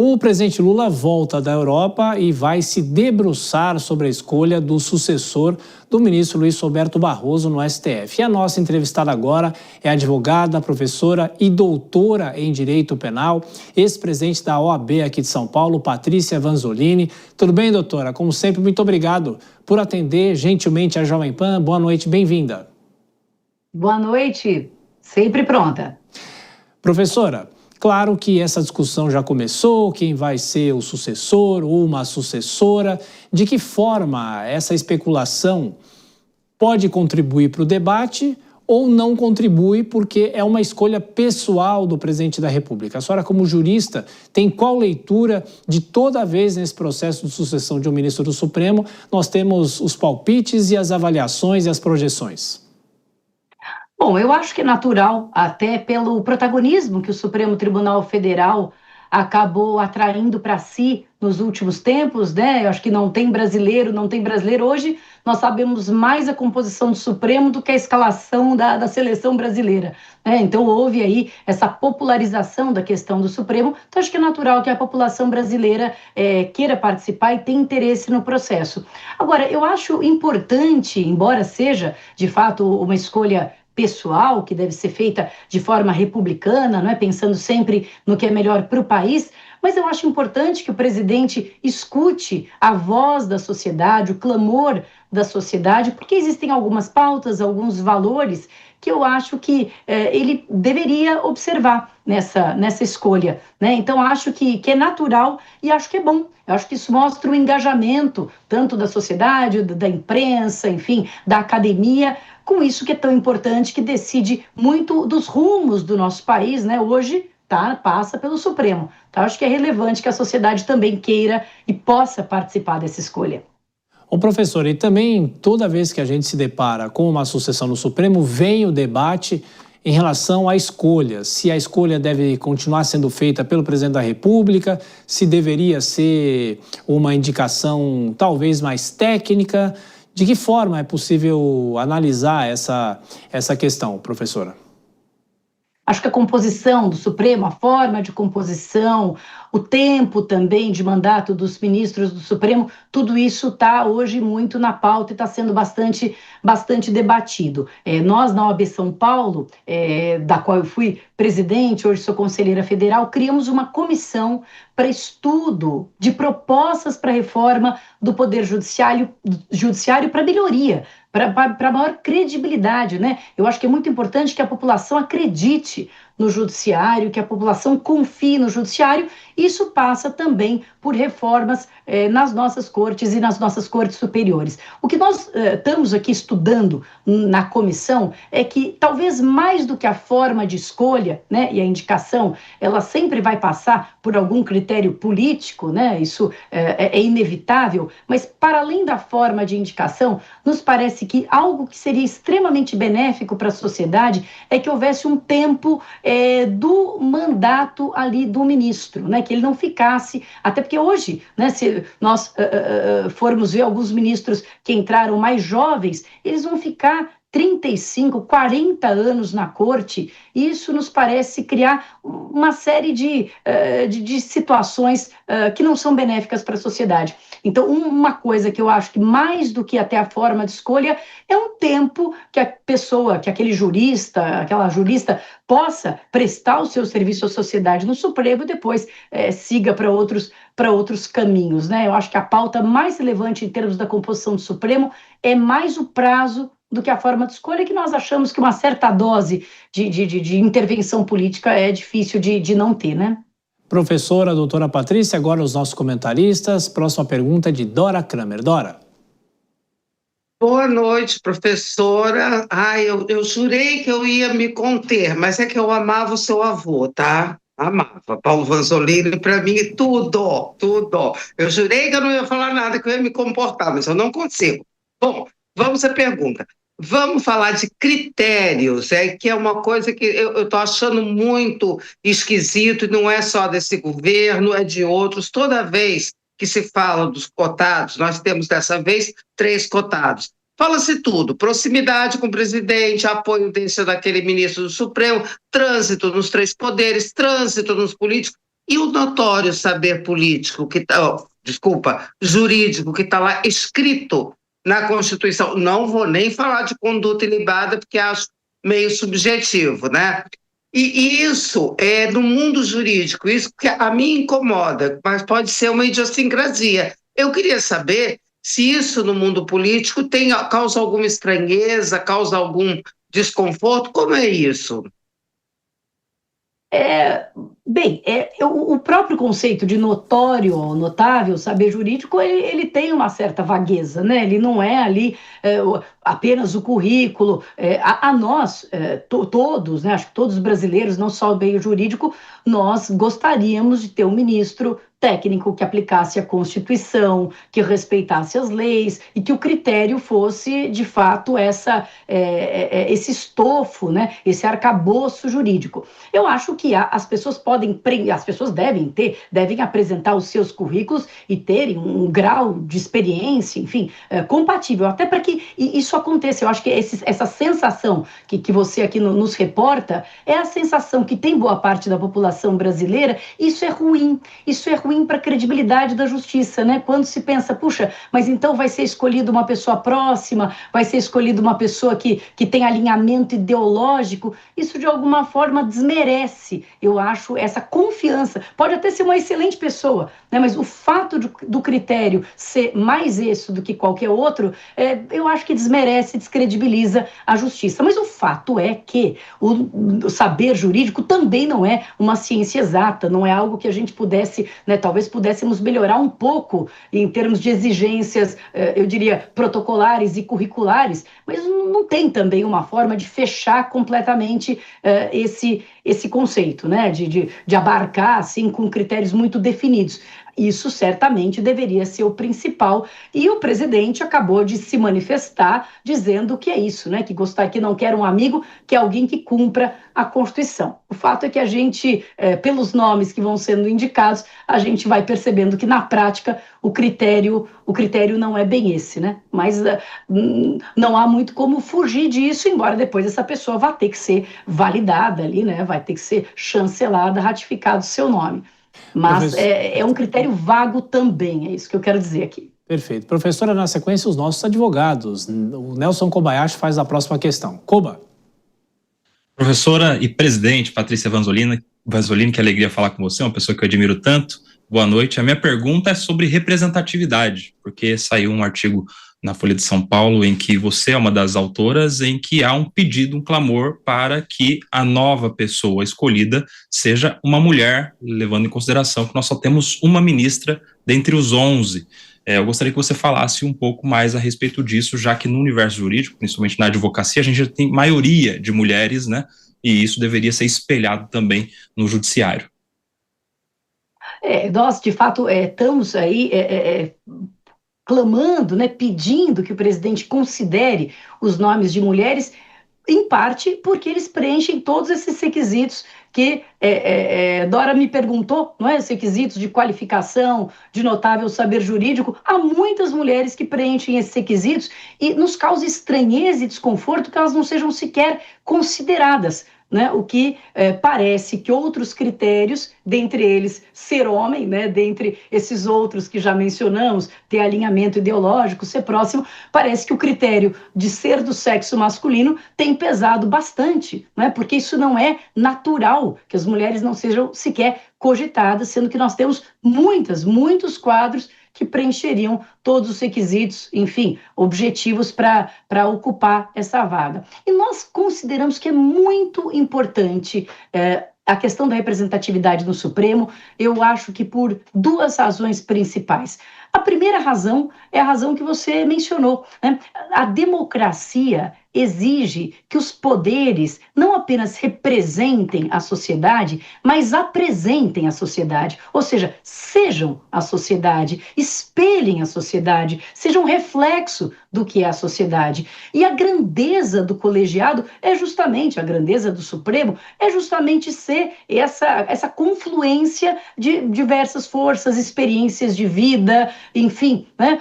O presidente Lula volta da Europa e vai se debruçar sobre a escolha do sucessor do ministro Luiz Roberto Barroso no STF. E a nossa entrevistada agora é a advogada, professora e doutora em Direito Penal, ex-presidente da OAB aqui de São Paulo, Patrícia Vanzolini. Tudo bem, doutora? Como sempre, muito obrigado por atender gentilmente a Jovem Pan. Boa noite, bem-vinda. Boa noite, sempre pronta. Professora, claro que essa discussão já começou, quem vai ser o sucessor ou uma sucessora, de que forma essa especulação pode contribuir para o debate ou não contribui porque é uma escolha pessoal do presidente da República. A senhora, como jurista, tem qual leitura de toda vez nesse processo de sucessão de um ministro do Supremo nós temos os palpites e as avaliações e as projeções? Bom, eu acho que é natural, até pelo protagonismo que o Supremo Tribunal Federal acabou atraindo para si nos últimos tempos, né? Eu acho que não tem brasileiro. Hoje nós sabemos mais a composição do Supremo do que a escalação da seleção brasileira, né? Então houve aí essa popularização da questão do Supremo, então acho que é natural que a população brasileira queira participar e tenha interesse no processo. Agora, eu acho importante, embora seja de fato uma escolha pessoal, que deve ser feita de forma republicana, não é? Pensando sempre no que é melhor para o país, mas eu acho importante que o presidente escute a voz da sociedade, o clamor da sociedade, porque existem algumas pautas, alguns valores que eu acho que ele deveria observar nessa escolha, né? Então, acho que é natural e acho que é bom. Eu acho que isso mostra o engajamento, tanto da sociedade, da imprensa, enfim, da academia, com isso que é tão importante, que decide muito dos rumos do nosso país, né? Hoje passa pelo Supremo. Então, acho que é relevante que a sociedade também queira e possa participar dessa escolha. Ô, professor, e também toda vez que a gente se depara com uma sucessão no Supremo, vem o debate em relação à escolha, se a escolha deve continuar sendo feita pelo presidente da República, se deveria ser uma indicação talvez mais técnica. De que forma é possível analisar essa questão, professora? Acho que a composição do Supremo, a forma de composição, o tempo também de mandato dos ministros do Supremo, tudo isso está hoje muito na pauta e está sendo bastante debatido. Nós, na OAB São Paulo, da qual eu fui presidente, hoje sou conselheira federal, criamos uma comissão para estudo de propostas para reforma do Poder Judiciário para melhoria, para maior credibilidade, né? Eu acho que é muito importante que a população acredite no judiciário, que a população confie no judiciário. Isso passa também por reformas nas nossas cortes e nas nossas cortes superiores. O que nós estamos aqui estudando na comissão é que, talvez mais do que a forma de escolha, né, e a indicação, ela sempre vai passar por algum critério político, né? Isso é inevitável, mas para além da forma de indicação, nos parece que algo que seria extremamente benéfico para a sociedade é que houvesse um tempo do mandato ali do ministro, né? Que ele não ficasse, até porque hoje, né, se nós formos ver alguns ministros que entraram mais jovens, eles vão ficar 35, 40 anos na corte, e isso nos parece criar uma série de situações que não são benéficas para a sociedade. Então, uma coisa que eu acho que mais do que até a forma de escolha é um tempo que a pessoa, que aquele jurista, aquela jurista possa prestar o seu serviço à sociedade no Supremo e depois siga para outros caminhos, né? Eu acho que a pauta mais relevante em termos da composição do Supremo é mais o prazo do que a forma de escolha, que nós achamos que uma certa dose de intervenção política é difícil de não ter, né? Professora, doutora Patrícia, agora os nossos comentaristas. Próxima pergunta é de Dora Kramer. Dora. Boa noite, professora. Eu jurei que eu ia me conter, mas é que eu amava o seu avô, tá? Amava. Paulo Vanzolini, para mim, tudo. Eu jurei que eu não ia falar nada, que eu ia me comportar, mas eu não consigo. Bom, vamos à pergunta. Vamos falar de critérios, que é uma coisa que eu estou achando muito esquisito, e não é só desse governo, é de outros. Toda vez que se fala dos cotados, nós temos dessa vez 3 cotados. Fala-se tudo: proximidade com o presidente, apoio desse ou daquele ministro do Supremo, trânsito nos 3 poderes, trânsito nos políticos. E o notório saber político, jurídico, que está lá escrito na Constituição. Não vou nem falar de conduta ilibada, porque acho meio subjetivo, né? E isso é no mundo jurídico, isso que a mim incomoda, mas pode ser uma idiosincrasia. Eu queria saber se isso no mundo político causa alguma estranheza, causa algum desconforto, como é isso? Bem, o próprio conceito de notório ou notável saber jurídico, ele tem uma certa vagueza, né? Ele não é ali apenas o currículo. A nós, todos, né? Acho que todos os brasileiros, não só o meio jurídico, nós gostaríamos de ter um ministro técnico que aplicasse a Constituição, que respeitasse as leis e que o critério fosse, de fato, esse estofo, né? Esse arcabouço jurídico. Eu acho que as pessoas devem apresentar os seus currículos e terem um grau de experiência, enfim, compatível, até para que isso aconteça. Eu acho que essa sensação que você aqui nos reporta é a sensação que tem boa parte da população brasileira. Isso é ruim para a credibilidade da justiça, né? Quando se pensa, puxa, mas então vai ser escolhido uma pessoa próxima, vai ser escolhido uma pessoa que tem alinhamento ideológico, isso de alguma forma desmerece, eu acho, essa confiança. Pode até ser uma excelente pessoa, né? Mas o fato do critério ser mais esse do que qualquer outro, eu acho que desmerece, descredibiliza a justiça. Mas o fato é que o saber jurídico também não é uma ciência exata, não é algo que a gente pudesse, né, talvez pudéssemos melhorar um pouco em termos de exigências, eu diria, protocolares e curriculares, mas não tem também uma forma de fechar completamente esse conceito, né, de abarcar assim com critérios muito definidos. Isso certamente deveria ser o principal, e o presidente acabou de se manifestar dizendo que é isso, né? Que não quer um amigo, que é alguém que cumpra a Constituição. O fato é que a gente, pelos nomes que vão sendo indicados, a gente vai percebendo que na prática o critério não é bem esse, né? Mas não há muito como fugir disso, embora depois essa pessoa vá ter que ser validada ali, né? Vai ter que ser chancelada, ratificado o seu nome. Mas é um critério vago também, é isso que eu quero dizer aqui. Perfeito. Professora, na sequência, os nossos advogados. O Nelson Kobayashi faz a próxima questão. Koba. Professora e presidente Patrícia Vanzolini, que alegria falar com você, uma pessoa que eu admiro tanto. Boa noite. A minha pergunta é sobre representatividade, porque saiu um artigo na Folha de São Paulo em que você é uma das autoras, em que há um pedido, um clamor para que a nova pessoa escolhida seja uma mulher, levando em consideração que nós só temos uma ministra dentre os 11. Eu gostaria que você falasse um pouco mais a respeito disso, já que no universo jurídico, principalmente na advocacia, a gente já tem maioria de mulheres, né? E isso deveria ser espelhado também no judiciário. Nós, de fato, estamos aí clamando, né, pedindo que o presidente considere os nomes de mulheres, em parte porque eles preenchem todos esses requisitos que Dora me perguntou, não é? Os requisitos de qualificação, de notável saber jurídico. Há muitas mulheres que preenchem esses requisitos e nos causa estranheza e desconforto que elas não sejam sequer consideradas, né? O que parece que outros critérios, dentre eles ser homem, né? Dentre esses outros que já mencionamos, ter alinhamento ideológico, ser próximo, parece que o critério de ser do sexo masculino tem pesado bastante, né? Porque isso não é natural, que as mulheres não sejam sequer cogitadas, sendo que nós temos muitos quadros que preencheriam todos os requisitos, enfim, objetivos para ocupar essa vaga. E nós consideramos que é muito importante a questão da representatividade no Supremo. Eu acho que por duas razões principais. A primeira razão é a razão que você mencionou, né? A democracia exige que os poderes não apenas representem a sociedade, mas apresentem a sociedade, ou seja, sejam a sociedade, espelhem a sociedade, sejam reflexo do que é a sociedade. E a grandeza do colegiado a grandeza do Supremo é justamente ser essa confluência de diversas forças, experiências de vida, enfim, né?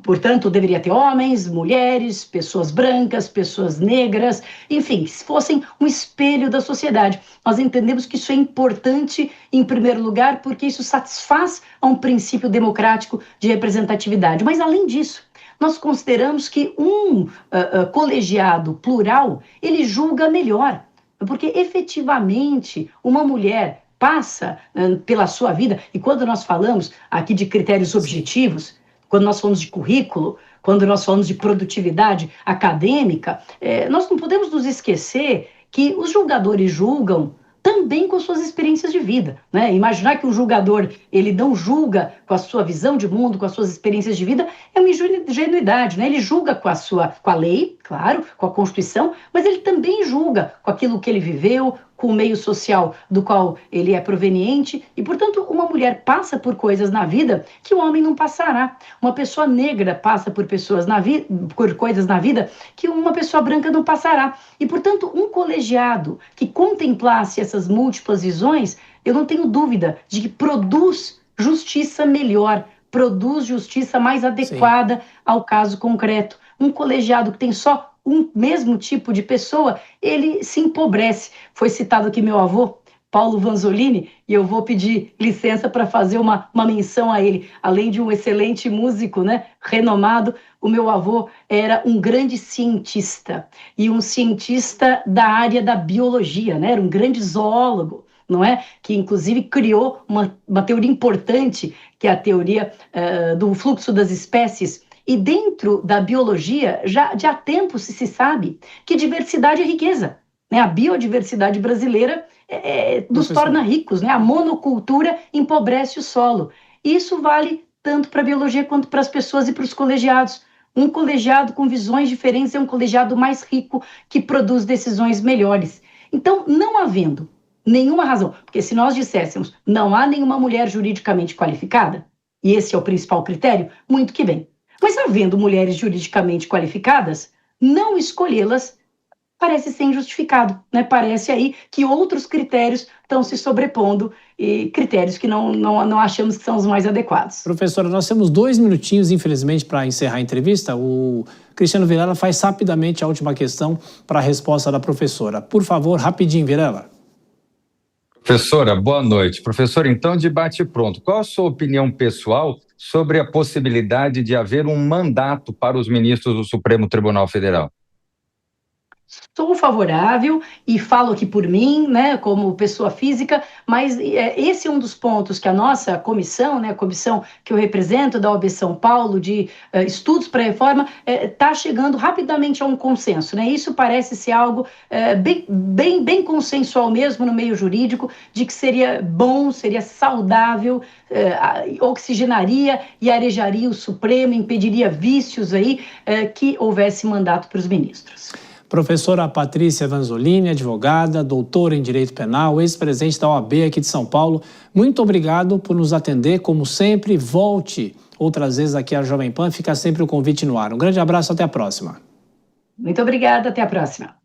Portanto, deveria ter homens, mulheres, pessoas brancas, as pessoas negras, enfim, se fossem um espelho da sociedade. Nós entendemos que isso é importante, em primeiro lugar, porque isso satisfaz a um princípio democrático de representatividade. Mas, além disso, nós consideramos que um colegiado plural, ele julga melhor, porque efetivamente uma mulher passa pela sua vida, e quando nós falamos aqui de critérios objetivos, quando nós falamos de currículo, quando nós falamos de produtividade acadêmica, nós não podemos nos esquecer que os julgadores julgam também com suas experiências de vida, né? Imaginar que o julgador, ele não julga com a sua visão de mundo, com as suas experiências de vida, é uma ingenuidade, né? Ele julga com a lei, claro, com a Constituição, mas ele também julga com aquilo que ele viveu, com o meio social do qual ele é proveniente, e, portanto, uma mulher passa por coisas na vida que o homem não passará. Uma pessoa negra passa por coisas na vida que uma pessoa branca não passará. E, portanto, um colegiado que contemplasse essas múltiplas visões, eu não tenho dúvida de que produz justiça melhor, produz justiça mais adequada ao caso concreto. Um colegiado que tem só um mesmo tipo de pessoa, ele se empobrece. Foi citado aqui meu avô, Paulo Vanzolini, e eu vou pedir licença para fazer uma menção a ele. Além de um excelente músico, né, renomado, o meu avô era um grande cientista, e um cientista da área da biologia, né, era um grande zoólogo, não é? Que inclusive criou uma teoria importante, que é a teoria do fluxo das espécies. E dentro da biologia, já há tempo se sabe que diversidade é riqueza, né? A biodiversidade brasileira nos torna ricos, né? A monocultura empobrece o solo. Isso vale tanto para a biologia quanto para as pessoas e para os colegiados. Um colegiado com visões diferentes é um colegiado mais rico, que produz decisões melhores. Então, não havendo nenhuma razão, porque se nós disséssemos não há nenhuma mulher juridicamente qualificada, e esse é o principal critério, muito que bem. Mas havendo mulheres juridicamente qualificadas, não escolhê-las parece ser injustificado, né? Parece aí que outros critérios estão se sobrepondo, e critérios que não achamos que são os mais adequados. Professora, nós temos 2 minutinhos, infelizmente, para encerrar a entrevista. O Cristiano Vilela faz rapidamente a última questão para a resposta da professora. Por favor, rapidinho, Vilela. Professora, boa noite. Professora, então, debate pronto. Qual a sua opinião pessoal sobre a possibilidade de haver um mandato para os ministros do Supremo Tribunal Federal? Sou favorável e falo aqui por mim, né, como pessoa física, mas esse é um dos pontos que a nossa comissão, né, a comissão que eu represento da OAB São Paulo, de estudos para a reforma, está chegando rapidamente a um consenso, né? Isso parece ser algo bem consensual mesmo no meio jurídico, de que seria bom, seria saudável, oxigenaria e arejaria o Supremo, impediria vícios aí, que houvesse mandato para os ministros. Professora Patrícia Vanzolini, advogada, doutora em Direito Penal, ex-presidente da OAB aqui de São Paulo, muito obrigado por nos atender, como sempre. Volte outras vezes aqui à Jovem Pan, fica sempre o convite no ar. Um grande abraço, até a próxima. Muito obrigada, até a próxima.